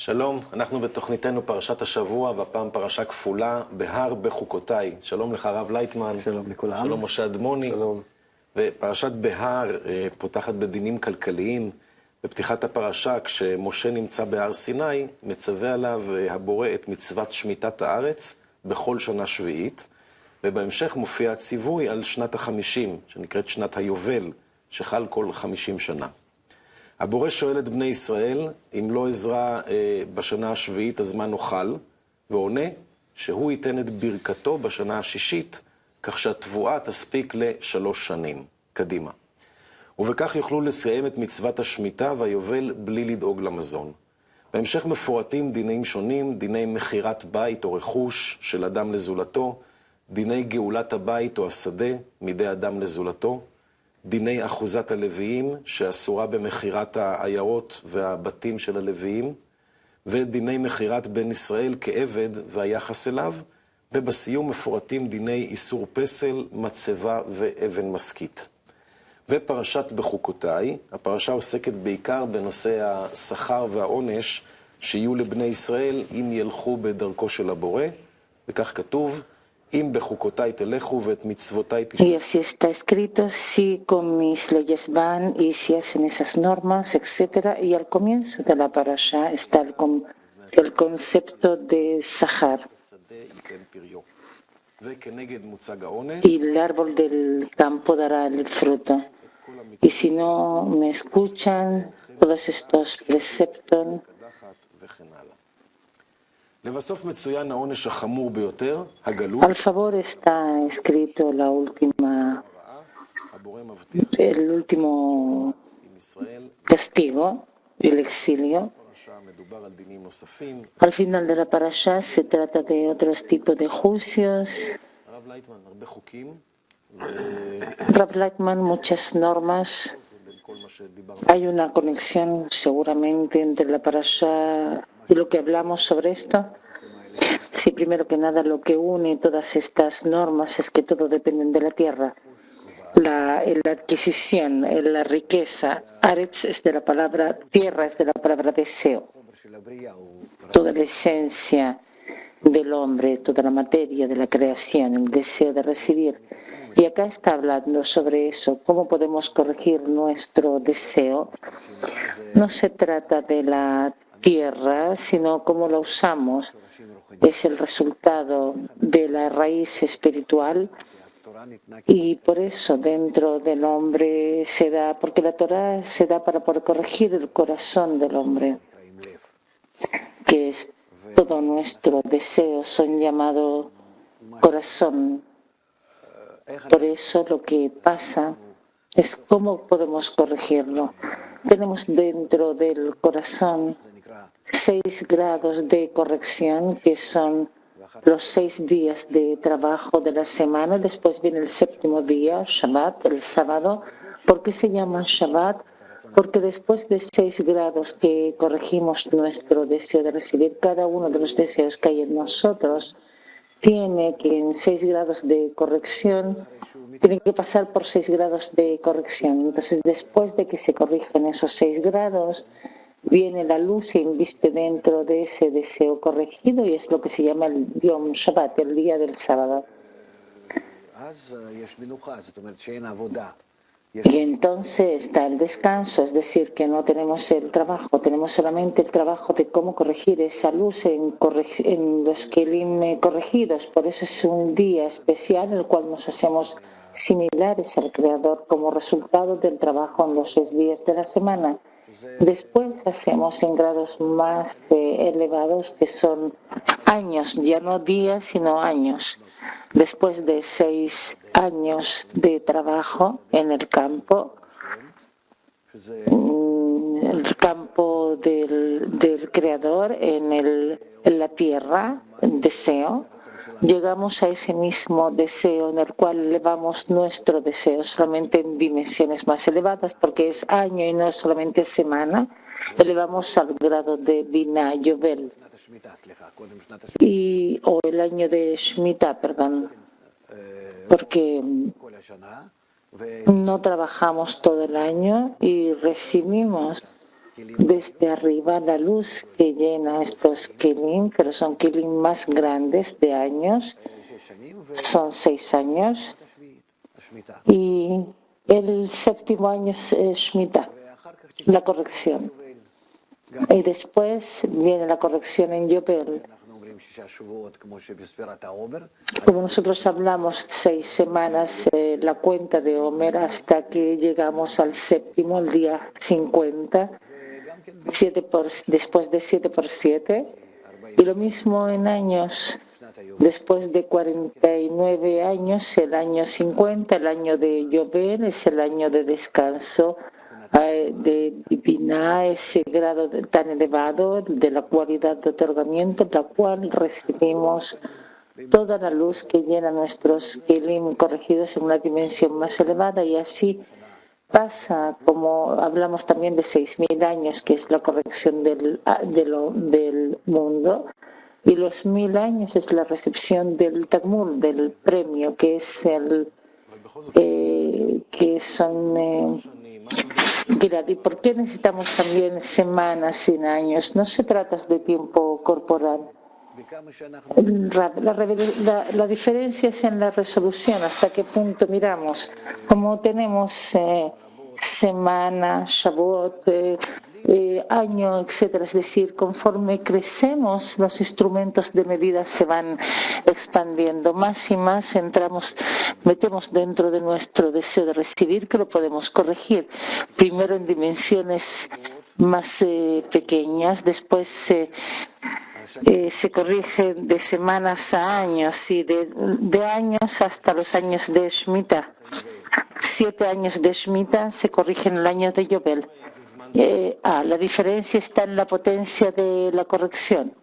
שלום, אנחנו בתוכניתנו פרשת השבוע, והפעם פרשה כפולה, בהר בחוקותיי. שלום לך הרב לייטמן. שלום לכולם. שלום משה אדמוני. שלום. ופרשת בהר פותחת בדינים כלכליים. בפתיחת הפרשה, כשמשה נמצא בהר סיני, מצווה עליו הבורא את מצוות שמיטת הארץ בכל שנה שביעית, ובהמשך מופיע הציווי על שנת ה-50, שנקראת שנת היובל, שחל כל 50 שנה. הבורא שואל את בני ישראל, אם לא עזרה בשנה השביעית, אז מה נאכל? ועונה שהוא ייתן את ברכתו בשנה השישית, כך שהתבואה תספיק ל3 שנים קדימה. ובכך יוכלו לסיים את מצוות השמיטה והיובל בלי לדאוג למזון. בהמשך מפורטים דינים שונים, דיני מחירת בית או רכוש של אדם לזולתו, דיני גאולת הבית או השדה מידי אדם לזולתו, דיני אחוזת הלוויים, שאסורה במחירת העיירות והבתים של הלוויים, ודיני מחירת בן ישראל כעבד והיחס אליו, ובסיום מפורטים דיני איסור פסל, מצבה ואבן מסכית. ופרשת בחוקותיי, הפרשה עוסקת בעיקר בנושא השכר והעונש שיהיו לבני ישראל אם ילכו בדרכו של הבורא, וכך כתוב, אם בחוקותיי תלכו ואת מצוותיי תשמעו. Y así está escrito, si con mis leyes van y si hacen esas normas, etc. Y al comienzo de la parasha está el concepto de Sahar. Y el árbol del campo dará el fruto. Y si no me escuchan, todos estos preceptos. Al favor está escrito el último castigo, el exilio. Al final de la parasha se trata de otros tipos de juicios. Rav Leitman, muchas normas. Hay una conexión seguramente entre la parasha y lo que hablamos sobre esto. Sí, primero que nada, lo que une todas estas normas es que todo depende de la tierra. La adquisición, la riqueza, Aretz es de la palabra, tierra es de la palabra deseo. Toda la esencia del hombre, toda la materia de la creación, el deseo de recibir. Y acá está hablando sobre eso, cómo podemos corregir nuestro deseo. No se trata de la tierra, sino cómo la usamos. Es el resultado de la raíz espiritual y por eso dentro del hombre se da, porque la Torah se da para poder corregir el corazón del hombre, que es todo nuestro deseo, son llamados corazón. Por eso lo que pasa es cómo podemos corregirlo. Tenemos dentro del corazón 6 grados de corrección, que son los 6 días de trabajo de la semana. Después viene el 7º día, Shabbat, el sábado. ¿Por qué se llama Shabbat? Porque después de 6 grados que corregimos nuestro deseo de recibir, cada uno de los deseos que hay en nosotros tiene que en 6 grados de corrección, tiene que pasar por 6 grados de corrección. Entonces, después de que se corrigen esos 6 grados, viene la luz, se inviste dentro de ese deseo corregido y es lo que se llama el Yom Shabbat, el día del sábado. Y entonces está el descanso, es decir, que no tenemos el trabajo, tenemos solamente el trabajo de cómo corregir esa luz en los kelim corregidos. Por eso es un día especial en el cual nos hacemos similares al Creador como resultado del trabajo en los 6 días de la semana. Después hacemos en grados más elevados, que son años, ya no días, sino años. Después de 6 años de trabajo en el campo del Creador, en la tierra, el deseo, llegamos a ese mismo deseo en el cual elevamos nuestro deseo solamente en dimensiones más elevadas, porque es año y no solamente semana. Elevamos al grado de Binah Yovel o el año de Shemitah, perdón, porque no trabajamos todo el año y recibimos desde arriba la luz que llena estos kelim, pero son kelim más grandes de años, son 6 años, y el séptimo año es Shemitah, la corrección. Y después viene la corrección en Yobel. Como nosotros hablamos 6 semanas, la cuenta de Omer, hasta que llegamos al séptimo, el día 50, después de 7 por 7, y lo mismo en años. Después de 49 años, el año 50, el año de Yobel, es el año de descanso, de Binah, ese grado tan elevado de la cualidad de otorgamiento, la cual recibimos toda la luz que llena nuestros kelim corregidos en una dimensión más elevada, y así pasa, como hablamos también de 6.000 años, que es la corrección del mundo, y los 1.000 años es la recepción del Tagmul, del premio, que es que son... ¿Y por qué necesitamos también semanas sin años? No se trata de tiempo corporal. La diferencia es en la resolución, hasta qué punto miramos. Como tenemos semana, Shavuot, año, etcétera. Es decir, conforme crecemos, los instrumentos de medida se van expandiendo. Más y más metemos dentro de nuestro deseo de recibir, que lo podemos corregir. Primero en dimensiones más pequeñas, después se corrige de semanas a años y de años hasta los años de Shemitah. 7 años de Shemitah se corrigen el año de Yobel. La diferencia está en la potencia de la corrección.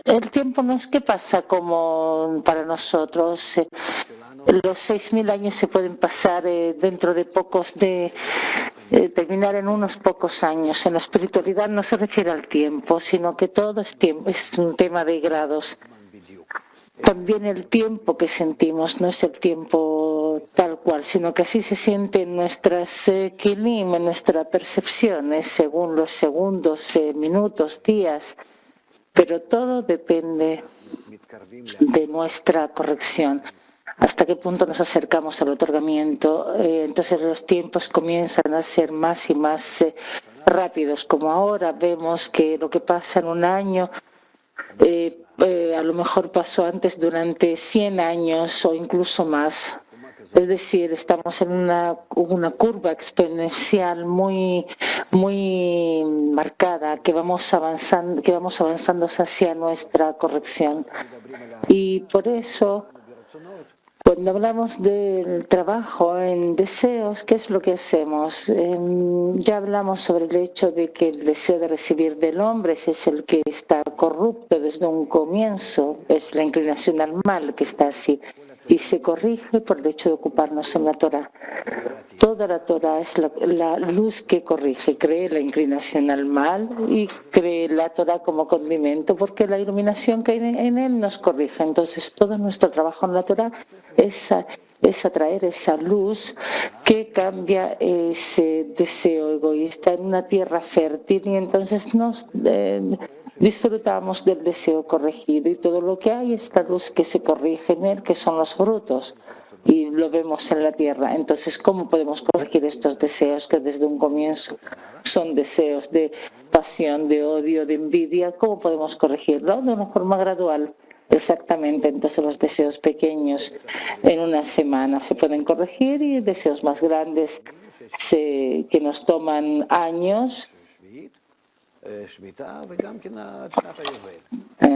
El tiempo no es que pasa como para nosotros. Los 6.000 años se pueden pasar dentro de terminar en unos pocos años. En la espiritualidad no se refiere al tiempo, sino que todo es un tema de grados. También el tiempo que sentimos no es el tiempo tal cual, sino que así se siente en nuestras kelim, en nuestra percepción, según los segundos, minutos, días, pero todo depende de nuestra corrección. Hasta qué punto nos acercamos al otorgamiento, entonces los tiempos comienzan a ser más y más rápidos, como ahora vemos que lo que pasa en un año a lo mejor pasó antes durante 100 años o incluso más. Es decir, estamos en una curva exponencial muy marcada, que vamos avanzando hacia nuestra corrección. Y por eso, cuando hablamos del trabajo en deseos, ¿qué es lo que hacemos? Ya hablamos sobre el hecho de que el deseo de recibir del hombre es el que está corrupto desde un comienzo, es la inclinación al mal que está así, y se corrige por el hecho de ocuparnos en la Torah. Toda la Torah es la luz que corrige, cree la inclinación al mal y cree la Torah como condimento, porque la iluminación que hay en él nos corrige. Entonces, todo nuestro trabajo en la Torah es atraer esa luz que cambia ese deseo egoísta en una tierra fértil, y entonces nos disfrutamos del deseo corregido, y todo lo que hay es la luz que se corrige en él, que son los frutos, y lo vemos en la tierra. Entonces, ¿cómo podemos corregir estos deseos que desde un comienzo son deseos de pasión, de odio, de envidia? ¿Cómo podemos corregirlo? De una forma gradual. Exactamente, entonces los deseos pequeños en una semana se pueden corregir, y deseos más grandes que nos toman años,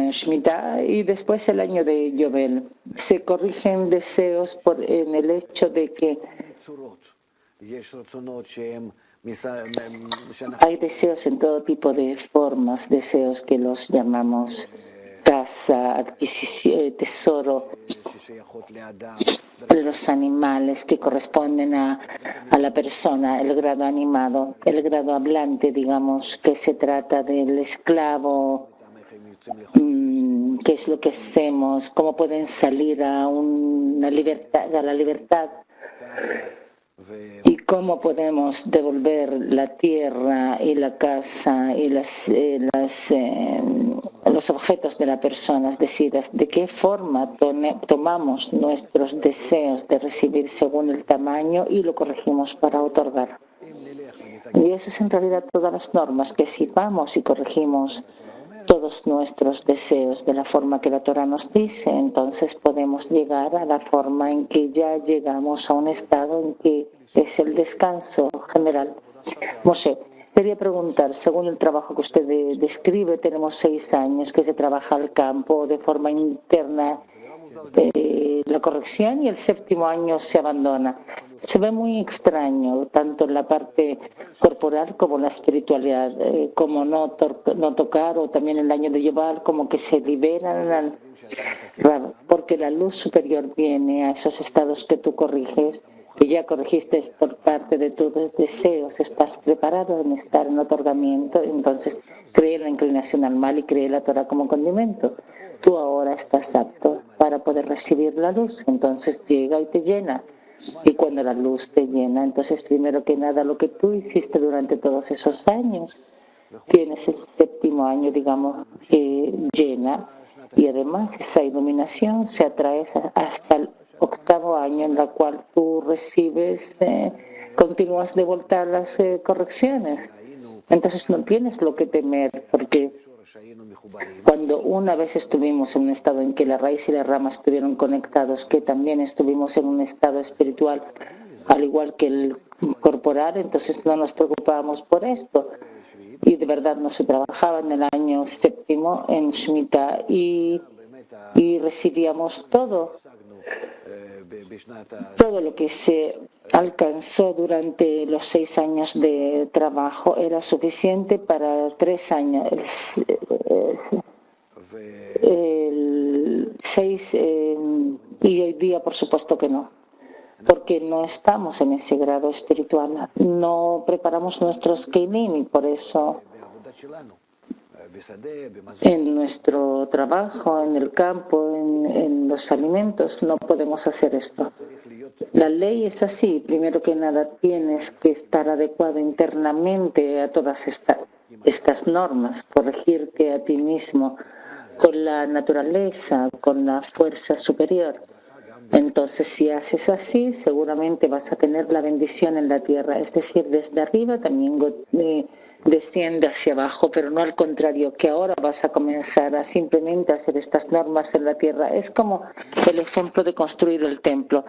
Shemitah, y después el año de Yobel. Se corrigen deseos en el hecho de que hay deseos en todo tipo de formas, deseos que los llamamos casa, adquisición, tesoro, los animales que corresponden a la persona, el grado animado, el grado hablante, digamos, que se trata del esclavo, qué es lo que hacemos, cómo pueden salir a la libertad, y ¿Cómo podemos devolver la tierra y la casa y los objetos de la persona? Es decir, de qué forma tomamos nuestros deseos de recibir según el tamaño y lo corregimos para otorgar. Y eso es en realidad todas las normas, que si vamos y corregimos todos nuestros deseos de la forma que la Torah nos dice, entonces podemos llegar a la forma en que ya llegamos a un estado en que es el descanso general. Moshe, quería preguntar, según el trabajo que usted describe, tenemos 6 años que se trabaja al campo de forma interna, la corrección, y el 7º año se abandona. Se ve muy extraño, tanto en la parte corporal como en la espiritualidad, como no tocar, o también en el año de llevar, como que se liberan, porque la luz superior viene a esos estados que tú corriges, que ya corregiste por parte de tus deseos, estás preparado en estar en otorgamiento, entonces cree la inclinación al mal y cree la Torah como condimento. Tú ahora estás apto para poder recibir la luz, entonces llega y te llena. Y cuando la luz te llena, entonces primero que nada lo que tú hiciste durante todos esos años, tienes el 7º año, digamos, que llena, y además esa iluminación se atrae hasta el 8º año en la cual tú recibes, continúas de vuelta a las correcciones. Entonces no tienes lo que temer, porque cuando una vez estuvimos en un estado en que la raíz y la rama estuvieron conectados, que también estuvimos en un estado espiritual, al igual que el corporal, entonces no nos preocupábamos por esto. Y de verdad no se trabajaba en el año 7º en Shemitah y recibíamos todo lo que se alcanzó durante los 6 años de trabajo era suficiente para 3 años. El 6 y hoy día por supuesto que no, porque no estamos en ese grado espiritual, no preparamos nuestros kelim, y por eso en nuestro trabajo, en el campo, en los alimentos, no podemos hacer esto. La ley es así, primero que nada tienes que estar adecuado internamente a todas estas normas, corregirte a ti mismo con la naturaleza, con la fuerza superior. Entonces, si haces así, seguramente vas a tener la bendición en la tierra, es decir, desde arriba también desciende hacia abajo, pero no al contrario, que ahora vas a comenzar a simplemente hacer estas normas en la tierra. Es como el ejemplo de construir el templo.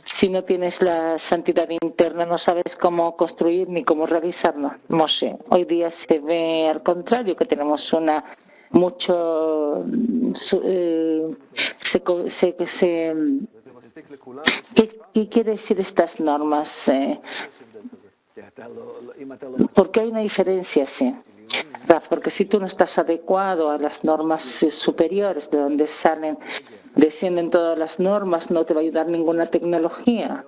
Si no tienes la santidad interna, no sabes cómo construir ni cómo realizarlo. Moshe, hoy día se ve al contrario, que tenemos ¿Qué quiere decir estas normas? Porque hay una diferencia, sí. Porque si tú no estás adecuado a las normas superiores, de donde descienden todas las normas, no te va a ayudar ninguna tecnología.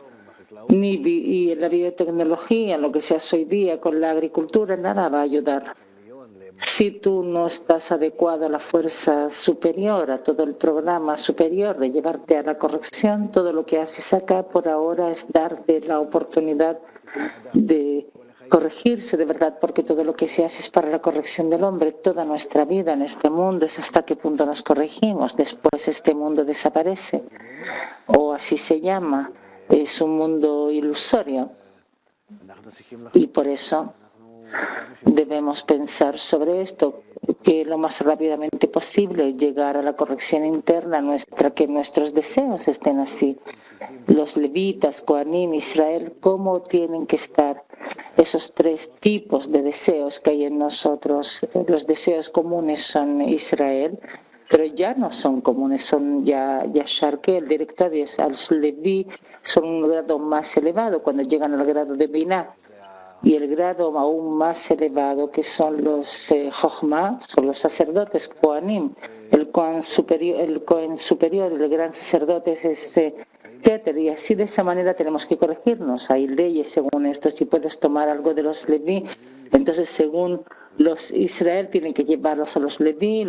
Y la biotecnología, lo que se hace hoy día con la agricultura, nada va a ayudar. Si tú no estás adecuado a la fuerza superior, a todo el programa superior de llevarte a la corrección, todo lo que haces acá por ahora es darte la oportunidad de corregirse de verdad, porque todo lo que se hace es para la corrección del hombre. Toda nuestra vida en este mundo es hasta qué punto nos corregimos. Después este mundo desaparece, o así se llama, es un mundo ilusorio. Y por eso debemos pensar sobre esto, que lo más rápidamente posible llegar a la corrección interna nuestra, que nuestros deseos estén así. Los levitas, Kohanim, Israel, ¿cómo tienen que estar? Esos 3 tipos de deseos que hay en nosotros. Los deseos comunes son Israel, pero ya no son comunes, son ya Sharke, el directo a Dios. Los Leví son un grado más elevado cuando llegan al grado de Binah. Y el grado aún más elevado, que son los Jochma, son los sacerdotes Kohanim. El Kohen superior, el gran sacerdote es Keter, y así de esa manera tenemos que corregirnos. Hay leyes según esto. Si puedes tomar algo de los Leví, entonces según Los Israel tienen que llevarlos a los Leví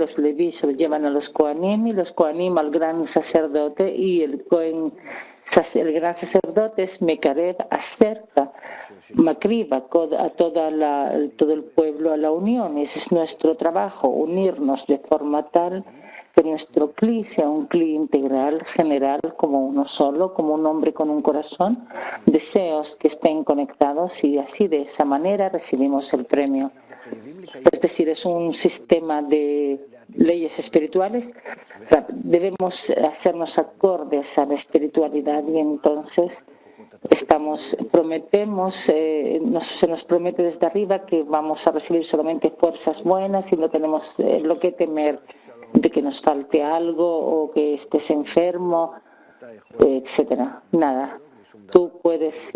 se los llevan a los Kohanim y los Kohanim al gran sacerdote y el gran sacerdote es Mekarev, acerca, Macriba a todo el pueblo a la unión. Ese es nuestro trabajo, unirnos de forma tal que nuestro cli sea un cli integral, general, como uno solo, como un hombre con un corazón, deseos que estén conectados y así de esa manera recibimos el premio. Es decir, es un sistema de leyes espirituales. Debemos hacernos acordes a la espiritualidad y entonces se nos promete desde arriba que vamos a recibir solamente fuerzas buenas y no tenemos lo que temer de que nos falte algo o que estés enfermo, etcétera. Nada. Tú puedes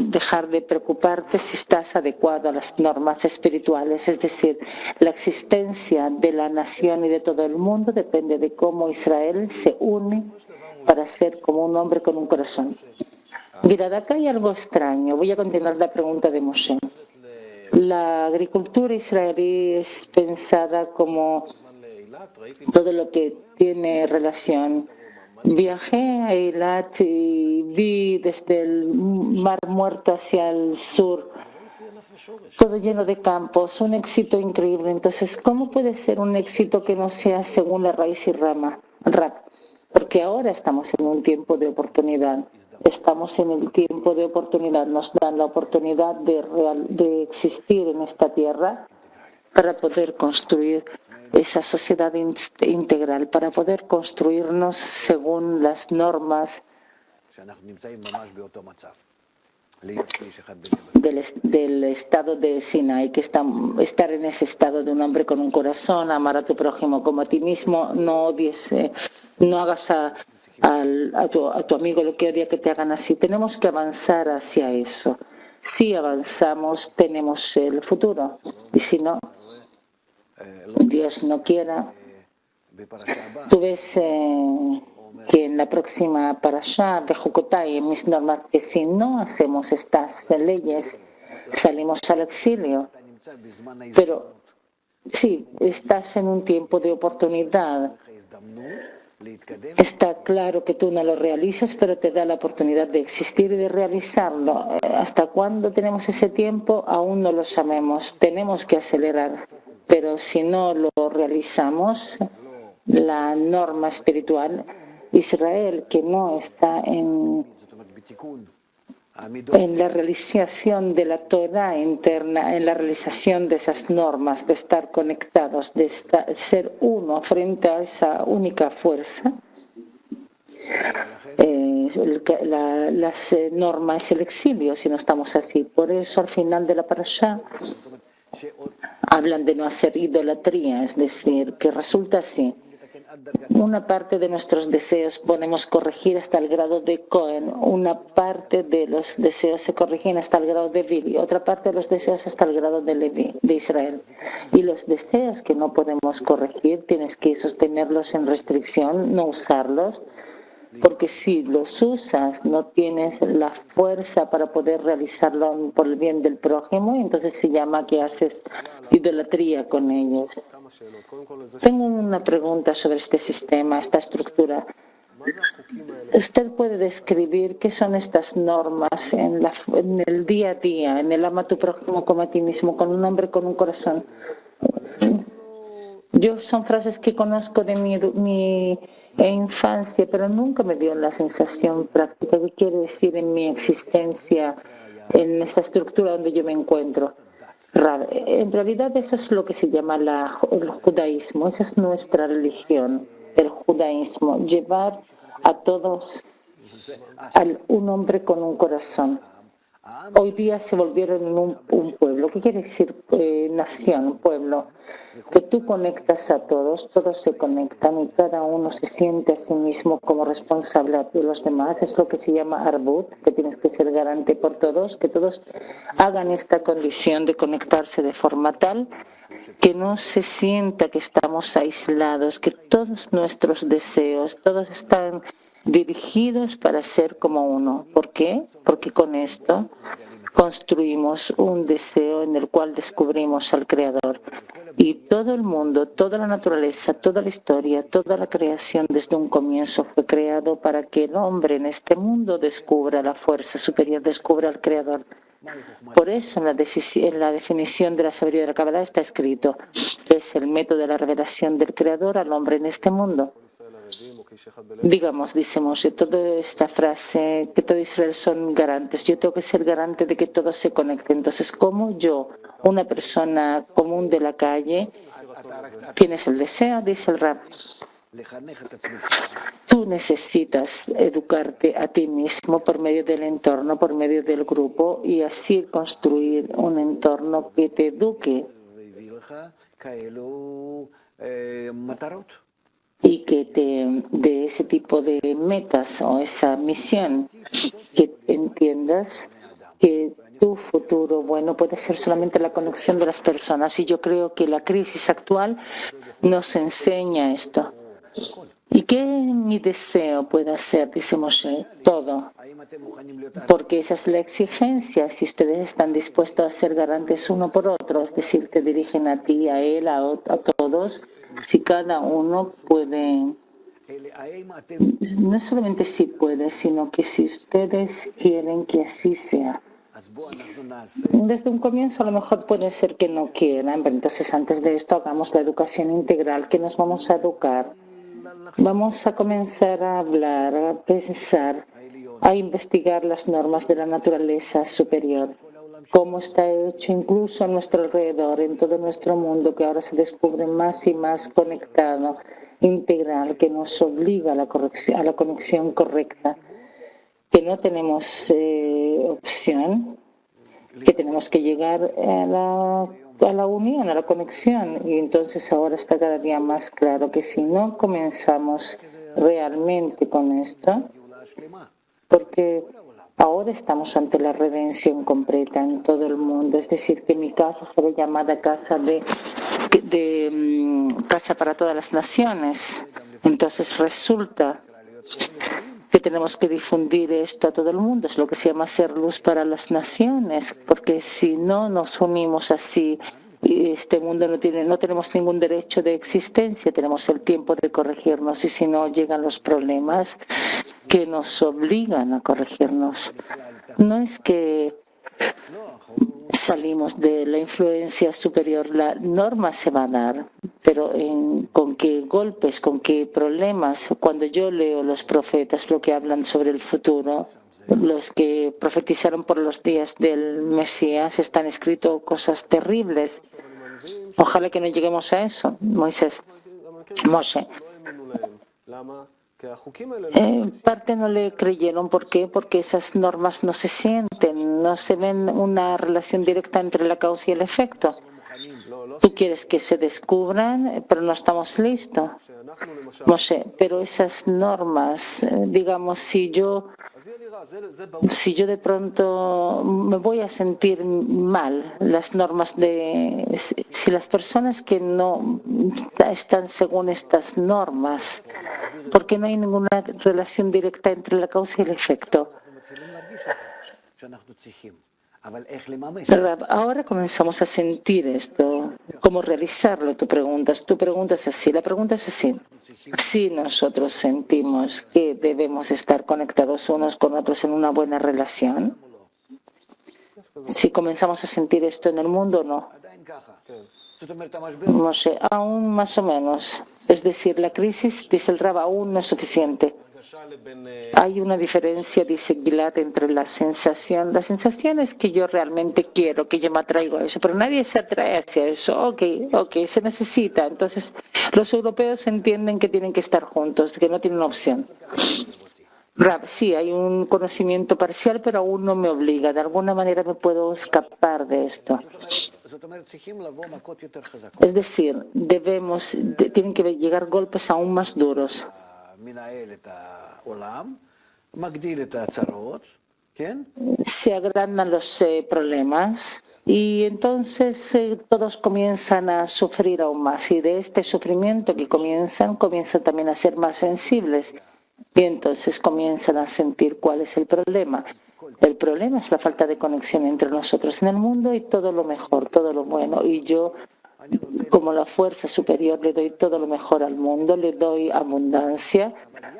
dejar de preocuparte si estás adecuado a las normas espirituales, es decir, la existencia de la nación y de todo el mundo depende de cómo Israel se une para ser como un hombre con un corazón. Mirad, acá hay algo extraño. Voy a continuar la pregunta de Moshe. La agricultura israelí es pensada como todo lo que tiene relación. Viajé a Eilat y vi desde el Mar Muerto hacia el sur, todo lleno de campos, un éxito increíble. Entonces, ¿cómo puede ser un éxito que no sea según la raíz y rap? Porque ahora estamos en un tiempo de oportunidad. Estamos en el tiempo de oportunidad. Nos dan la oportunidad de existir en esta tierra para poder construir esa sociedad integral, para poder construirnos según las normas del estado de Sinai, que estar en ese estado de un hombre con un corazón, amar a tu prójimo como a ti mismo, no odies, no hagas a tu amigo lo que odia que te hagan así. Tenemos que avanzar hacia eso. Si avanzamos, tenemos el futuro, y si no, Dios no quiera. Tú ves que en la próxima parashá de Jukotai, en mis normas, que si no hacemos estas leyes, salimos al exilio. Pero sí, estás en un tiempo de oportunidad. Está claro que tú no lo realizas, pero te da la oportunidad de existir y de realizarlo. ¿Hasta cuándo tenemos ese tiempo? Aún no lo sabemos. Tenemos que acelerar. Pero si no lo realizamos, la norma espiritual, Israel, que no está en la realización de la Torah interna, en la realización de esas normas, de estar conectados, de ser uno frente a esa única fuerza, las normas es el exilio si no estamos así. Por eso al final de la parashá hablan de no hacer idolatría, es decir, que resulta así. Una parte de nuestros deseos podemos corregir hasta el grado de Cohen, una parte de los deseos se corrigen hasta el grado de Vili, otra parte de los deseos hasta el grado de Levi, de Israel. Y los deseos que no podemos corregir, tienes que sostenerlos en restricción, no usarlos, porque si los usas no tienes la fuerza para poder realizarlo por el bien del prójimo, y entonces se llama que haces idolatría con ellos. Tengo una pregunta sobre este sistema, esta estructura. ¿Usted puede describir qué son estas normas en el día a día, en el ama a tu prójimo como a ti mismo, con un hombre con un corazón? Son frases que conozco de mi infancia, pero nunca me dio la sensación práctica. ¿Qué quiere decir en mi existencia, en esa estructura donde yo me encuentro? En realidad eso es lo que se llama el judaísmo, esa es nuestra religión, el judaísmo, llevar a todos a un hombre con un corazón. Hoy día se volvieron en un pueblo. ¿Qué quiere decir nación, pueblo? Que tú conectas a todos, todos se conectan y cada uno se siente a sí mismo como responsable de los demás. Es lo que se llama arbut, que tienes que ser garante por todos, que todos hagan esta condición de conectarse de forma tal que no se sienta que estamos aislados, que todos nuestros deseos, todos están dirigidos para ser como uno. ¿Por qué? Porque con esto construimos un deseo en el cual descubrimos al Creador. Y todo el mundo, toda la naturaleza, toda la historia, toda la creación desde un comienzo fue creado para que el hombre en este mundo descubra la fuerza superior, descubra al Creador. Por eso en la definición de la sabiduría de la Kabbalah está escrito, es el método de la revelación del Creador al hombre en este mundo. Digamos, dice Moshe, toda esta frase, que todo Israel son garantes. Yo tengo que ser garante de que todo se conecte. Entonces, ¿cómo yo, una persona común de la calle, tienes el deseo? Dice el Rab. Tú necesitas educarte a ti mismo por medio del entorno, por medio del grupo, y así construir un entorno que te eduque y que te dé ese tipo de metas o esa misión, que entiendas que tu futuro bueno puede ser solamente la conexión de las personas. Y yo creo que la crisis actual nos enseña esto. ¿Y qué mi deseo puede hacer? Dice Moshe, todo. Porque esa es la exigencia. Si ustedes están dispuestos a ser garantes uno por otro, es decir, te dirigen a ti, a él, a todos, si cada uno puede, no es solamente si puede, sino que si ustedes quieren que así sea. Desde un comienzo a lo mejor puede ser que no quieran, pero entonces antes de esto hagamos la educación integral, que nos vamos a educar. Vamos a comenzar a hablar, a pensar, a investigar las normas de la naturaleza superior, cómo está hecho incluso a nuestro alrededor, en todo nuestro mundo, que ahora se descubre más y más conectado, integral, que nos obliga a la conexión correcta, que no tenemos opción, que tenemos que llegar a la unión, a la conexión. Y entonces ahora está cada día más claro que si no comenzamos realmente con esto, porque ahora estamos ante la redención completa en todo el mundo, es decir, que mi casa será llamada casa casa para todas las naciones. Entonces resulta que tenemos que difundir esto a todo el mundo, es lo que se llama ser luz para las naciones, porque si no nos unimos así, este mundo no tenemos ningún derecho de existencia, tenemos el tiempo de corregirnos, y si no llegan los problemas que nos obligan a corregirnos. No es que salimos de la influencia superior, la norma se va a dar, pero con qué golpes, con qué problemas. Cuando yo leo los profetas, lo que hablan sobre el futuro, los que profetizaron por los días del Mesías, están escrito cosas terribles. Ojalá que no lleguemos a eso, Moshe. Parte no le creyeron. ¿Por qué? Porque esas normas no se sienten, no se ven una relación directa entre la causa y el efecto. Tú quieres que se descubran, pero no estamos listos. Moshe, pero esas normas, digamos, si yo de pronto me voy a sentir mal, las normas si las personas que no están según estas normas, porque no hay ninguna relación directa entre la causa y el efecto. Ahora comenzamos a sentir esto. ¿Cómo realizarlo? Tu pregunta es así. La pregunta es así. Si nosotros sentimos que debemos estar conectados unos con otros en una buena relación, si comenzamos a sentir esto en el mundo o no. No sé, aún más o menos. Es decir, la crisis, dice el Rab, aún no es suficiente. Hay una diferencia, dice Gilad, entre la sensación. La sensación es que yo realmente quiero, que yo me atraigo a eso, pero nadie se atrae hacia eso. Ok, se necesita. Entonces, los europeos entienden que tienen que estar juntos, que no tienen opción. Rab, sí, hay un conocimiento parcial, pero aún no me obliga. De alguna manera me puedo escapar de esto. Es decir, tienen que llegar golpes aún más duros. Se agrandan los problemas y entonces todos comienzan a sufrir aún más, y de este sufrimiento que comienzan también a ser más sensibles. Y entonces comienzan a sentir cuál es el problema. El problema es la falta de conexión entre nosotros en el mundo y todo lo mejor, todo lo bueno. Y yo, como la fuerza superior, le doy todo lo mejor al mundo, le doy abundancia.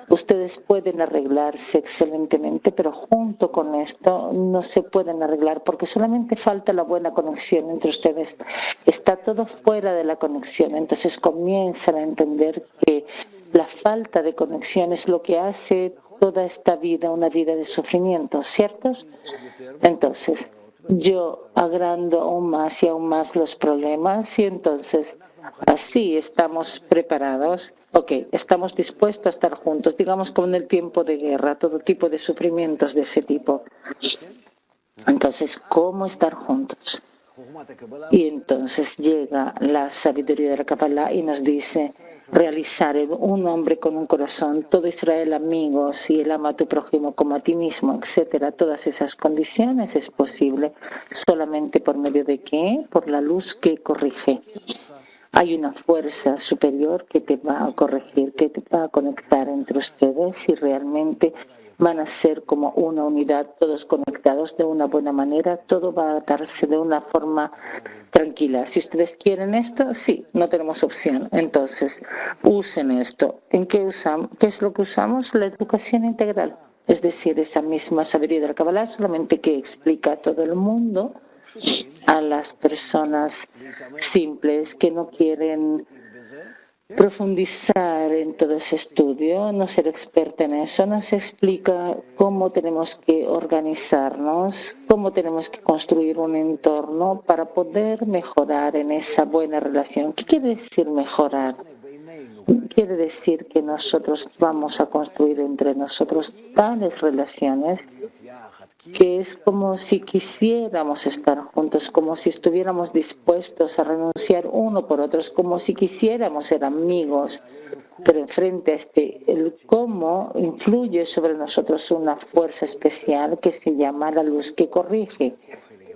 Ustedes pueden arreglarse excelentemente, pero junto con esto no se pueden arreglar porque solamente falta la buena conexión entre ustedes. Está todo fuera de la conexión. Entonces comienzan a entender que la falta de conexión es lo que hace toda esta vida una vida de sufrimiento, ¿cierto? Entonces, yo agrando aún más los problemas y entonces así estamos preparados. Ok, estamos dispuestos a estar juntos, digamos como en el tiempo de guerra, todo tipo de sufrimientos de ese tipo. Entonces, ¿cómo estar juntos? Y entonces llega la sabiduría de la Kabbalah y nos dice realizar un hombre con un corazón, todo Israel amigos y el ama a tu prójimo como a ti mismo, etcétera. Todas esas condiciones es posible solamente por medio de ¿qué? Por la luz que corrige. Hay una fuerza superior que te va a corregir, que te va a conectar entre ustedes y realmente van a ser como una unidad, todos conectados de una buena manera, todo va a darse de una forma tranquila. Si ustedes quieren esto, sí, no tenemos opción. Entonces, usen esto. ¿En qué usamos? ¿Qué es lo que usamos? La educación integral. Es decir, esa misma sabiduría de la Kabbalah, solamente que explica a todo el mundo, a las personas simples que no quieren profundizar en todo ese estudio, no ser experta en eso, nos explica cómo tenemos que organizarnos, cómo tenemos que construir un entorno para poder mejorar en esa buena relación. ¿Qué quiere decir mejorar? Quiere decir que nosotros vamos a construir entre nosotros tales relaciones que es como si quisiéramos estar juntos, como si estuviéramos dispuestos a renunciar uno por otro, como si quisiéramos ser amigos. Pero enfrente a el cómo influye sobre nosotros una fuerza especial que se llama la luz que corrige.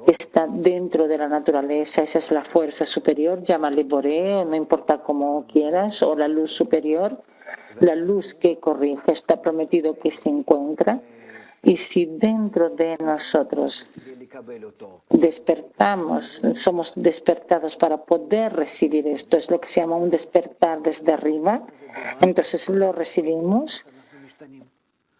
Está dentro de la naturaleza, esa es la fuerza superior, llámale Boré, no importa cómo quieras, o la luz superior, la luz que corrige, está prometido que se encuentra. Y si dentro de nosotros despertamos, somos despertados para poder recibir esto, es lo que se llama un despertar desde arriba, entonces lo recibimos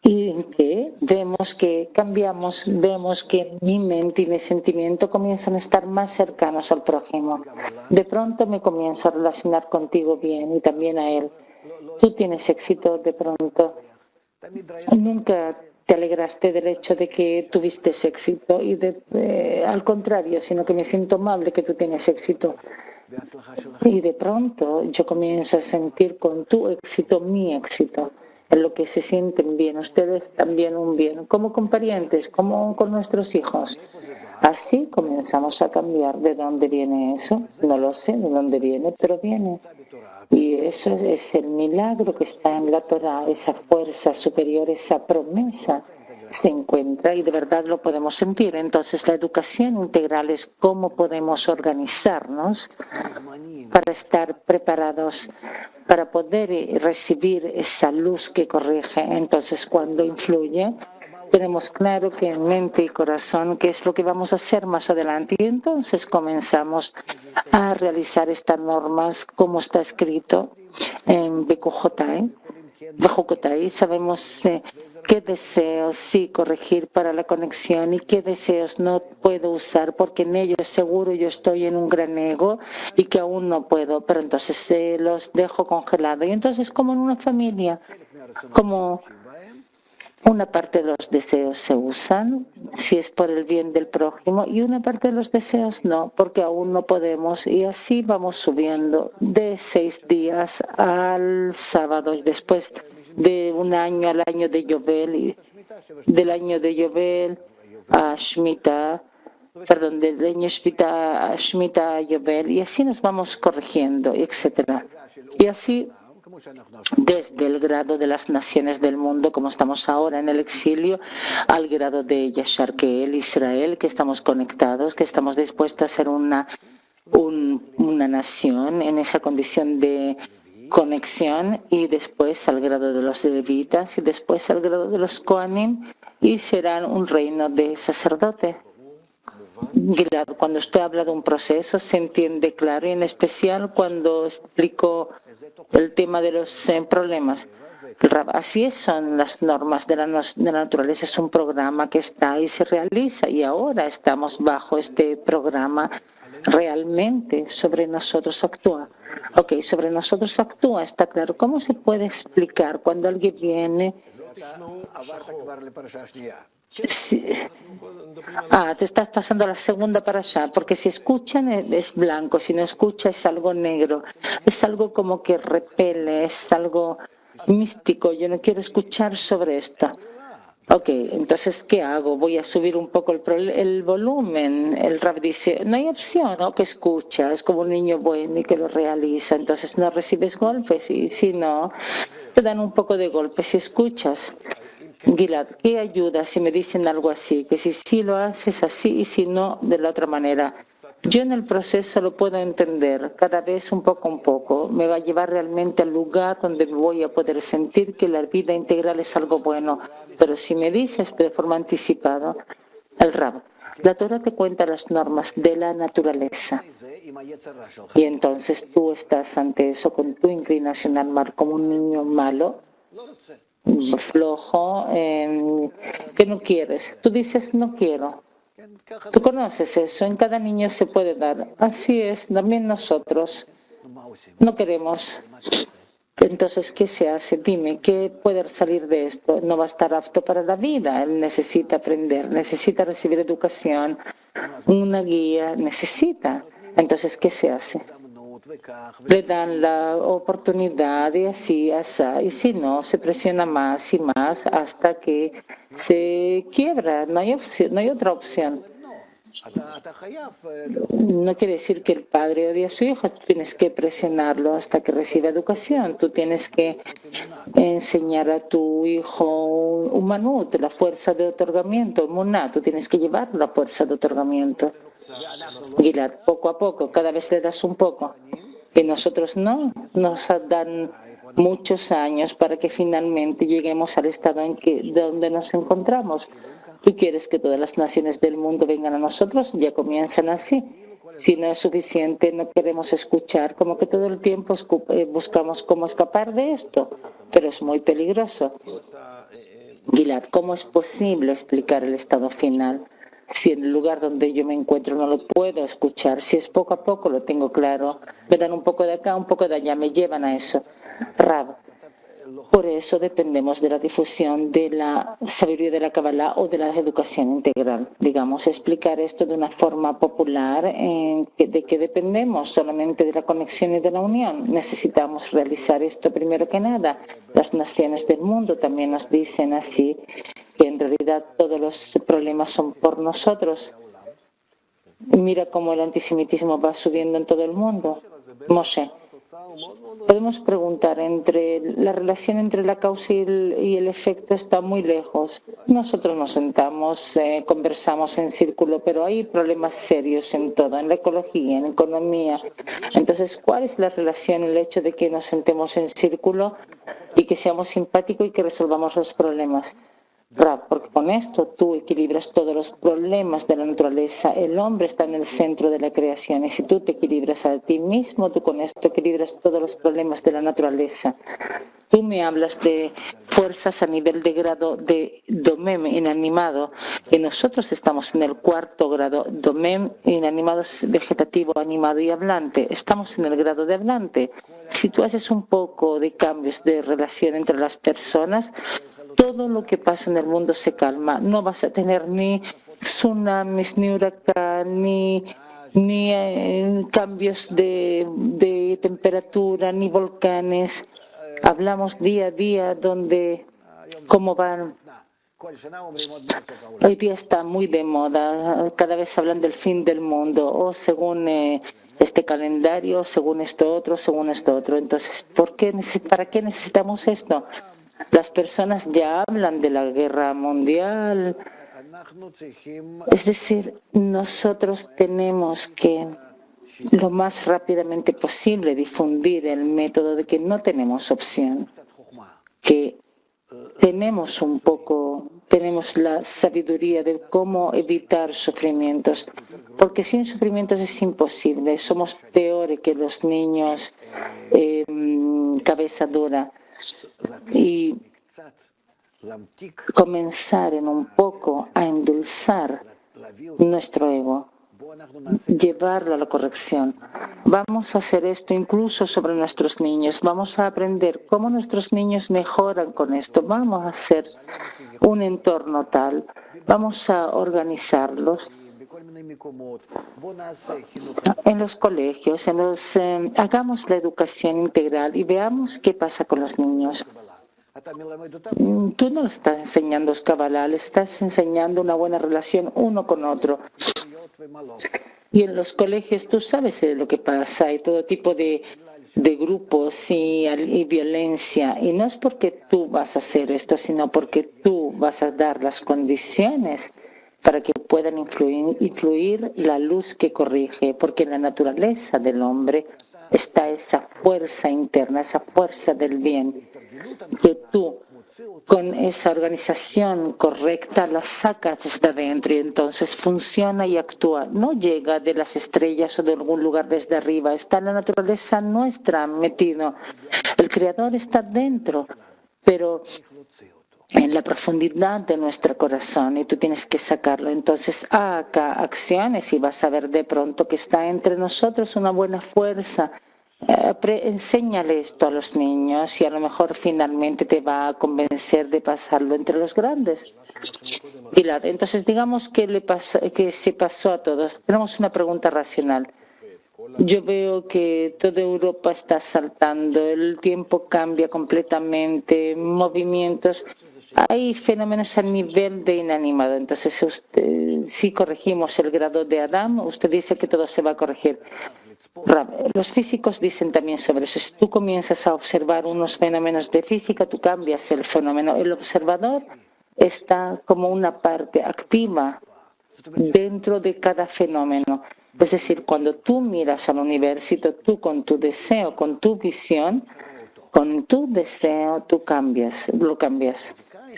y que vemos que cambiamos, vemos que mi mente y mi sentimiento comienzan a estar más cercanos al prójimo. De pronto me comienzo a relacionar contigo bien y también a él. Tú tienes éxito de pronto. Nunca te alegraste del hecho de que tuviste éxito y al contrario, sino que me siento mal de que tú tienes éxito. Y de pronto yo comienzo a sentir con tu éxito mi éxito, en lo que se sienten bien, ustedes también un bien, como con parientes, como con nuestros hijos. Así comenzamos a cambiar. ¿De dónde viene eso? No lo sé de dónde viene, pero viene. Y eso es el milagro que está en la Torah, esa fuerza superior, esa promesa se encuentra y de verdad lo podemos sentir. Entonces la educación integral es cómo podemos organizarnos para estar preparados para poder recibir esa luz que corrige. Entonces cuando influye, tenemos claro que en mente y corazón qué es lo que vamos a hacer más adelante. Y entonces comenzamos a realizar estas normas como está escrito en Bejucotai. Sabemos qué deseos sí corregir para la conexión y qué deseos no puedo usar porque en ellos seguro yo estoy en un gran ego y que aún no puedo, pero entonces los dejo congelados. Y entonces como en una familia, como una parte de los deseos se usan si es por el bien del prójimo y una parte de los deseos no, porque aún no podemos y así vamos subiendo de 6 días al sábado y después de un año al año de Yobel y del año de Yobel a Shemitah, perdón, del año Shemitah a Shemitah a Yobel y así nos vamos corrigiendo, etcétera. Y así desde el grado de las naciones del mundo, como estamos ahora en el exilio, al grado de Yashar Keel, Israel, que estamos conectados, que estamos dispuestos a ser una nación en esa condición de conexión y después al grado de los levitas y después al grado de los Kohanim y serán un reino de sacerdote. Gilad, cuando usted habla de un proceso se entiende claro y en especial cuando explico el tema de los problemas. Así son las normas de la naturaleza, es un programa que está y se realiza y ahora estamos bajo este programa. Realmente sobre nosotros actúa. Ok, sobre nosotros actúa, está claro. ¿Cómo se puede explicar cuando alguien viene? Sí. Te estás pasando a la segunda para allá, porque si escuchan es blanco, si no escucha es algo negro, es algo como que repele, es algo místico, yo no quiero escuchar sobre esto. Ok, entonces, ¿qué hago? Voy a subir un poco el volumen. El Rab dice, no hay opción, ¿no? Que escucha, es como un niño bueno y que lo realiza, entonces no recibes golpes y si no, te dan un poco de golpes si escuchas. Gilad, ¿qué ayuda si me dicen algo así? Que si sí lo haces así y si no, de la otra manera. Yo en el proceso lo puedo entender, cada vez un poco. Me va a llevar realmente al lugar donde me voy a poder sentir que la vida integral es algo bueno. Pero si me dices de forma anticipada, el Rab, la Torah te cuenta las normas de la naturaleza. Y entonces tú estás ante eso con tu inclinación al mal como un niño malo, flojo, que no quieres. Tú dices, no quiero. Tú conoces eso, en cada niño se puede dar. Así es, también nosotros no queremos. Entonces, ¿qué se hace? Dime, ¿qué puede salir de esto? No va a estar apto para la vida. Él necesita aprender, necesita recibir educación, una guía, necesita. Entonces, ¿qué se hace? Le dan la oportunidad y así, y si no, se presiona más y más hasta que se quiebra. No hay opción, no hay otra opción. No quiere decir que el padre odie a su hijo, tú tienes que presionarlo hasta que reciba educación, tú tienes que enseñar a tu hijo un manut, la fuerza de otorgamiento, muná, tú tienes que llevar la fuerza de otorgamiento. Gilad, poco a poco, cada vez le das un poco. Y nosotros no, nos dan muchos años para que finalmente lleguemos al estado en donde nos encontramos. ¿Tú quieres que todas las naciones del mundo vengan a nosotros? Ya comienzan así. Si no es suficiente, no queremos escuchar, como que todo el tiempo buscamos cómo escapar de esto, pero es muy peligroso. Gilad, ¿cómo es posible explicar el estado final? Si en el lugar donde yo me encuentro no lo puedo escuchar, si es poco a poco lo tengo claro, me dan un poco de acá, un poco de allá, me llevan a eso. Rab, por eso dependemos de la difusión de la sabiduría de la Kabbalah o de la educación integral. Digamos, explicar esto de una forma popular, de que dependemos solamente de la conexión y de la unión. Necesitamos realizar esto primero que nada. Las naciones del mundo también nos dicen así, que en realidad todos los problemas son por nosotros. Mira cómo el antisemitismo va subiendo en todo el mundo. Moshe. Podemos preguntar, la relación entre la causa y el efecto está muy lejos. Nosotros nos sentamos, conversamos en círculo, pero hay problemas serios en todo, en la ecología, en la economía. Entonces, ¿cuál es la relación, el hecho de que nos sentemos en círculo y que seamos simpáticos y que resolvamos los problemas? Rab, porque con esto tú equilibras todos los problemas de la naturaleza. El hombre está en el centro de la creación y si tú te equilibras a ti mismo, tú con esto equilibras todos los problemas de la naturaleza. Tú me hablas de fuerzas a nivel de grado de domem, inanimado, y nosotros estamos en el cuarto grado, domem, inanimado, vegetativo, animado y hablante. Estamos en el grado de hablante. Si tú haces un poco de cambios de relación entre las personas, todo lo que pasa en el mundo se calma. No vas a tener ni tsunamis, ni huracán, ni cambios de temperatura, ni volcanes. Hablamos día a día cómo van. Hoy día está muy de moda, cada vez hablan del fin del mundo, o según este calendario, según esto otro, según esto otro. Entonces, ¿para qué necesitamos esto? Las personas ya hablan de la guerra mundial. Es decir, nosotros tenemos que lo más rápidamente posible difundir el método de que no tenemos opción, que tenemos la sabiduría de cómo evitar sufrimientos, porque sin sufrimientos es imposible, somos peores que los niños cabeza dura. Y comenzar en un poco a endulzar nuestro ego, llevarlo a la corrección. Vamos a hacer esto incluso sobre nuestros niños. Vamos a aprender cómo nuestros niños mejoran con esto. Vamos a hacer un entorno tal. Vamos a organizarlos en los colegios, hagamos la educación integral y veamos qué pasa con los niños. Tú no les estás enseñando Kabbalah, les estás enseñando una buena relación uno con otro. Y en los colegios tú sabes lo que pasa, hay todo tipo de grupos y violencia. Y no es porque tú vas a hacer esto, sino porque tú vas a dar las condiciones para que puedan influir la luz que corrige, porque en la naturaleza del hombre está esa fuerza interna, esa fuerza del bien, que tú con esa organización correcta la sacas desde adentro y entonces funciona y actúa. No llega de las estrellas o de algún lugar desde arriba, está en la naturaleza nuestra metido. El Creador está dentro, pero en la profundidad de nuestro corazón y tú tienes que sacarlo. Entonces, haga acciones y vas a ver de pronto que está entre nosotros una buena fuerza. Enséñale esto a los niños y a lo mejor finalmente te va a convencer de pasarlo entre los grandes. Gilad, entonces digamos que se pasó a todos. Tenemos una pregunta racional. Yo veo que toda Europa está saltando, el tiempo cambia completamente, movimientos. Hay fenómenos a nivel de inanimado. Entonces, si corregimos el grado de Adam, usted dice que todo se va a corregir. Los físicos dicen también sobre eso. Si tú comienzas a observar unos fenómenos de física, tú cambias el fenómeno. El observador está como una parte activa dentro de cada fenómeno. Es decir, cuando tú miras al universo, tú con tu deseo, con tu visión, con tu deseo, tú lo cambias.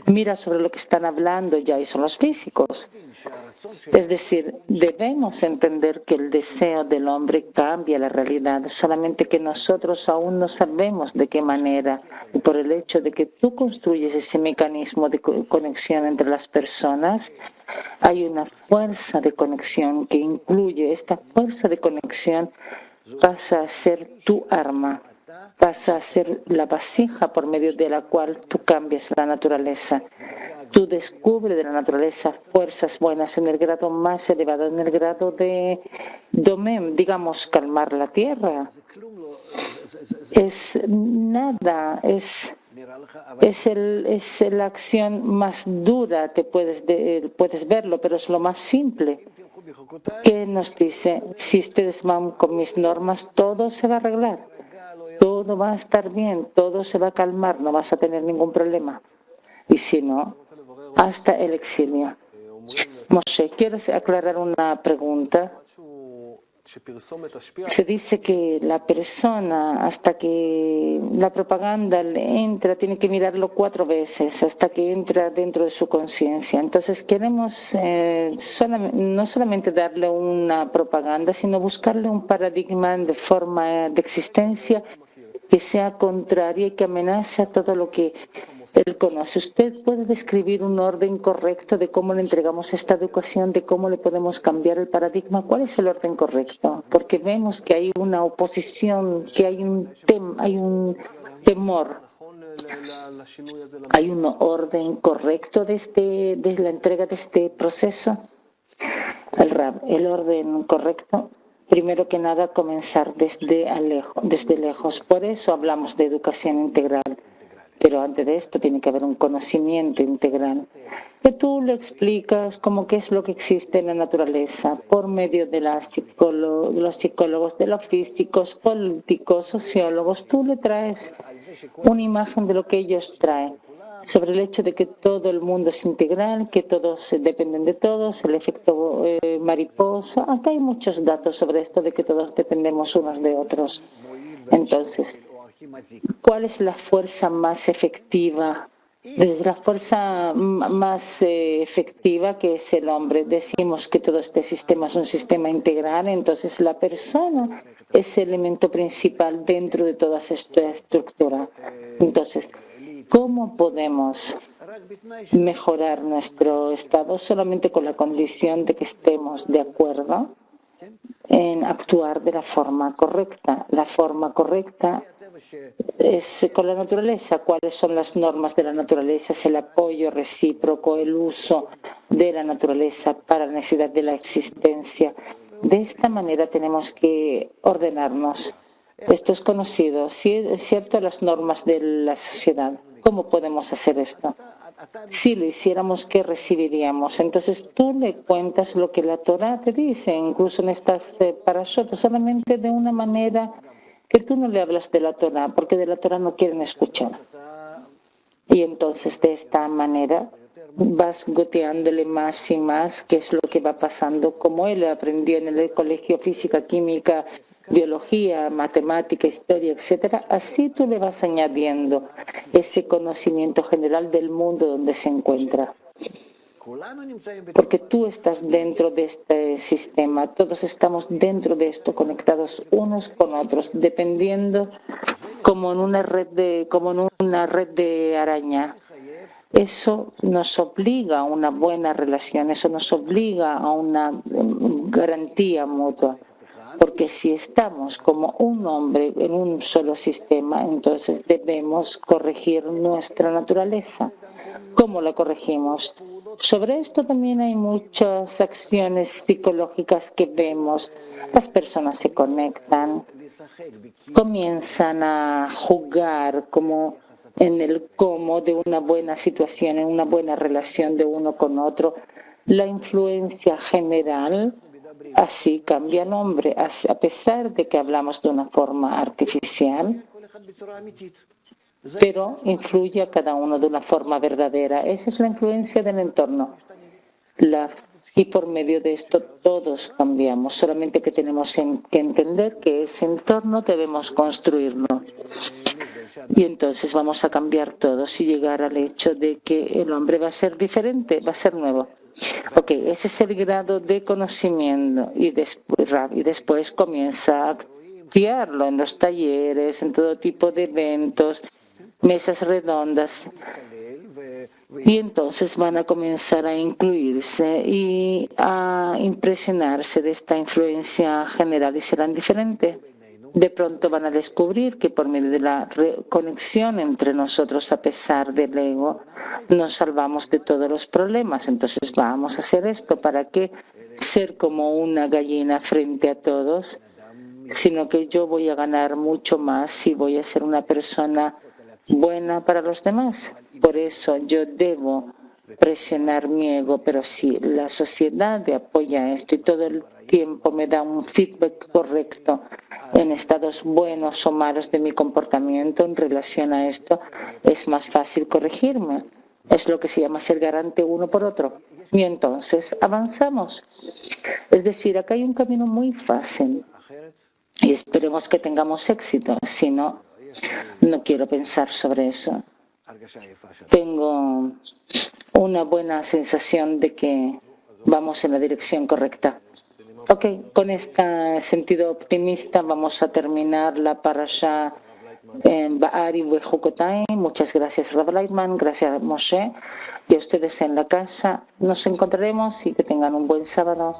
Mira sobre lo que están hablando ya y son los físicos. Es decir, debemos entender que el deseo del hombre cambia la realidad, solamente que nosotros aún no sabemos de qué manera. Y por el hecho de que tú construyes ese mecanismo de conexión entre las personas, hay una fuerza de conexión que incluye, esta fuerza de conexión pasa a ser tu arma, pasa a ser la vasija por medio de la cual tú cambias la naturaleza. Tú descubres de la naturaleza fuerzas buenas en el grado más elevado, en el grado de Domem, digamos, calmar la tierra. Es nada, es la acción más dura, puedes verlo, pero es lo más simple. ¿Qué nos dice? Si ustedes van con mis normas, todo se va a arreglar, todo va a estar bien, todo se va a calmar, no vas a tener ningún problema. Y si no, hasta el exilio. Moshe, quiero aclarar una pregunta. Se dice que la persona, hasta que la propaganda le entra, tiene que mirarlo 4 veces hasta que entra dentro de su conciencia. Entonces queremos no solamente darle una propaganda, sino buscarle un paradigma de forma de existencia que sea contraria y que amenace a todo lo que él conoce. ¿Usted puede describir un orden correcto de cómo le entregamos esta educación, de cómo le podemos cambiar el paradigma? ¿Cuál es el orden correcto? Porque vemos que hay una oposición, que hay un temor. ¿Hay un orden correcto de la entrega de este proceso? El orden correcto. Primero que nada, comenzar desde lejos. Por eso hablamos de educación integral. Pero antes de esto tiene que haber un conocimiento integral. Que tú le explicas cómo qué es lo que existe en la naturaleza por medio de los psicólogos, de los físicos, políticos, sociólogos. Tú le traes una imagen de lo que ellos traen. sobre el hecho de que todo el mundo es integral, que todos dependen de todos, el efecto mariposa. Acá hay muchos datos sobre esto de que todos dependemos unos de otros. Entonces, ¿cuál es la fuerza más efectiva? Desde la fuerza más efectiva, que es el hombre. Decimos que todo este sistema es un sistema integral, entonces la persona es el elemento principal dentro de toda esta estructura. Entonces, ¿cómo podemos mejorar nuestro estado? Solamente con la condición de que estemos de acuerdo en actuar de la forma correcta. La forma correcta es con la naturaleza. ¿Cuáles son las normas de la naturaleza? Es el apoyo recíproco, el uso de la naturaleza para la necesidad de la existencia. De esta manera tenemos que ordenarnos. Esto es conocido, es cierto, las normas de la sociedad. ¿Cómo podemos hacer esto? Si lo hiciéramos, ¿qué recibiríamos? Entonces tú le cuentas lo que la Torah te dice, incluso en estas parashot, solamente de una manera que tú no le hablas de la Torah, porque de la Torah no quieren escuchar. Y entonces de esta manera vas goteándole más y más qué es lo que va pasando, como él aprendió en el colegio física, química, biología, matemática, historia, etcétera. Así tú le vas añadiendo ese conocimiento general del mundo donde se encuentra. Porque tú estás dentro de este sistema, todos estamos dentro de esto, conectados unos con otros, dependiendo como en una red de araña. Eso nos obliga a una buena relación, eso nos obliga a una garantía mutua. Porque si estamos como un hombre en un solo sistema, entonces debemos corregir nuestra naturaleza. ¿Cómo la corregimos? Sobre esto también hay muchas acciones psicológicas que vemos. Las personas se conectan, comienzan a jugar como en el cómo de una buena situación, en una buena relación de uno con otro. La influencia general así cambia el hombre, a pesar de que hablamos de una forma artificial, pero influye a cada uno de una forma verdadera. Esa es la influencia del entorno. Y por medio de esto todos cambiamos, solamente que tenemos que entender que ese entorno debemos construirlo. Y entonces vamos a cambiar todos y llegar al hecho de que el hombre va a ser diferente, va a ser nuevo. Ok, ese es el grado de conocimiento y después comienza a activarlo en los talleres, en todo tipo de eventos, mesas redondas. Y entonces van a comenzar a incluirse y a impresionarse de esta influencia general y serán diferentes. De pronto van a descubrir que por medio de la conexión entre nosotros, a pesar del ego, nos salvamos de todos los problemas. Entonces vamos a hacer esto. ¿Para qué ser como una gallina frente a todos? Sino que yo voy a ganar mucho más y voy a ser una persona buena para los demás. Por eso yo debo presionar mi ego, pero si la sociedad apoya esto y todo el tiempo me da un feedback correcto en estados buenos o malos de mi comportamiento en relación a esto, es más fácil corregirme. Es lo que se llama ser garante uno por otro. Y entonces avanzamos. Es decir, acá hay un camino muy fácil y esperemos que tengamos éxito. Si no, no quiero pensar sobre eso. Tengo una buena sensación de que vamos en la dirección correcta. Ok, con este sentido optimista vamos a terminar la parasha en Ba'ari Bejukotai. Muchas gracias, Rav Leitman, gracias, Moshe, y a ustedes en la casa. Nos encontraremos y que tengan un buen sábado.